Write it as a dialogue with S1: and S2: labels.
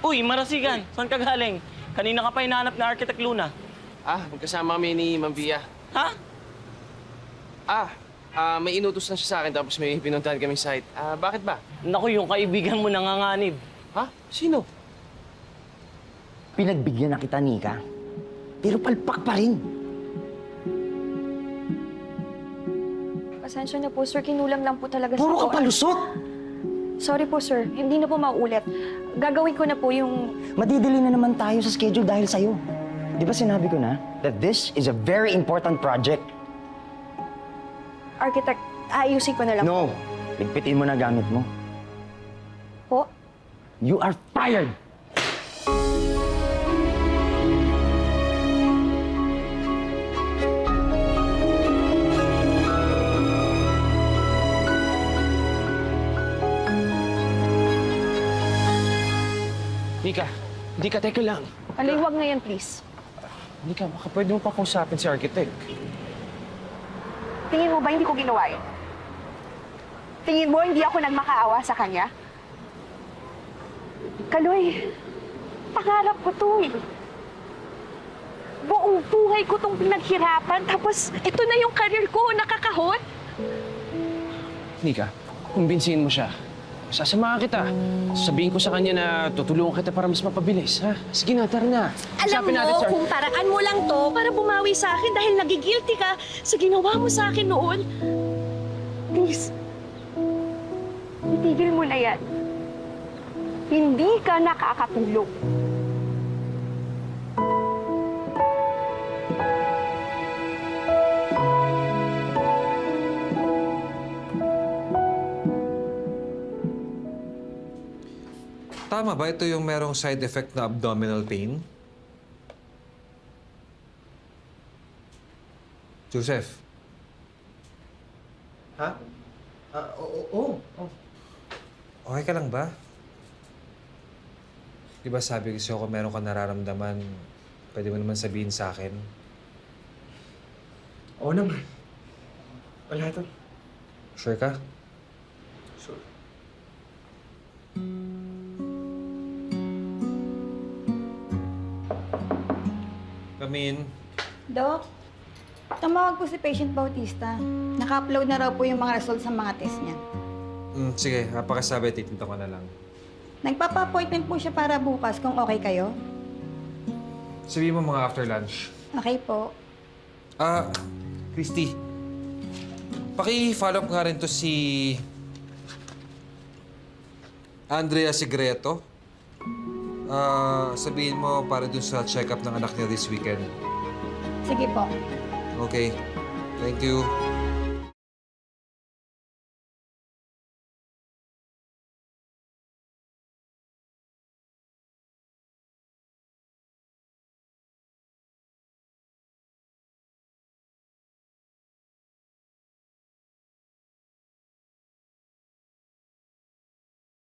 S1: Uy, Marasigan! Saan ka galing? Kanina ka pa hinahanap na Architect Luna.
S2: Magkasama kami ni Ma'am Via.
S1: Ha?
S2: May inutos na siya sa akin tapos may pinuntahan kaming site. Bakit ba?
S1: Naku, yung kaibigan mo nanganganib.
S2: Ha? Sino?
S3: Pinagbigyan na kita, Nika. Pero palpak pa rin.
S4: Pasensya na po, sir. Kinulang lang po talaga
S3: Puro
S4: sa
S3: ka palusot!
S4: Sorry po, sir. Hindi na po mauulit. Gagawin ko na po yung...
S3: Madidili na naman tayo sa schedule dahil sa'yo. Di ba sinabi ko na that this is a very important project?
S4: Architect, aayusin ko na lang.
S3: No. Ligpitin mo na gamit mo.
S4: Po.
S3: You are fired!
S2: Nika, teka lang.
S4: Alay, huwag ngayon, please.
S2: Nika, baka pwede mo pa kausapin si Architect.
S4: Tingin mo ba hindi ko ginawa yun? Tingin mo hindi ako nagmakaawa sa kanya? Kaloy, pangarap ko to eh. Buong buhay ko tong pinaghirapan, tapos ito na yung career ko, nakakahon.
S2: Nika, kumbinsihin mo siya. Sasamahan kita. Sabihin ko sa kanya na tutulungan kita para mas mapabilis, ha? Sige na, tara na.
S5: Alam
S2: Usapin natin,
S5: mo,
S2: sir.
S5: kung paraan mo lang to para bumawi sa akin dahil nagigilty ka sa ginawa mo sa akin noon.
S4: Please, itigil mo na yan. Hindi ka nakakatulog.
S6: Tama ba ito yung merong side effect na abdominal pain? Joseph?
S7: Ha? Oo.
S6: Okay ka lang ba? Di ba sabi ko sa'yo kung meron ka nararamdaman, pwede mo naman sabihin sa akin?
S7: Oo naman. Wala to.
S6: Sure ka?
S7: Sure.
S6: Come in.
S8: Dok, tumawag po si patient Bautista. Naka-upload na raw po yung mga results ng mga test niya.
S6: Sige, napakasabi, titinta ko na lang.
S8: Nagpapa-appointment po siya para bukas kung okay kayo.
S6: Sabihin mo mga after lunch.
S8: Okay po.
S6: Christy. Paki-follow up nga rin to si Andrea Sigreto. Sabihin mo para dun sa check-up ng anak niya this weekend.
S8: Sige po.
S6: Okay. Thank you.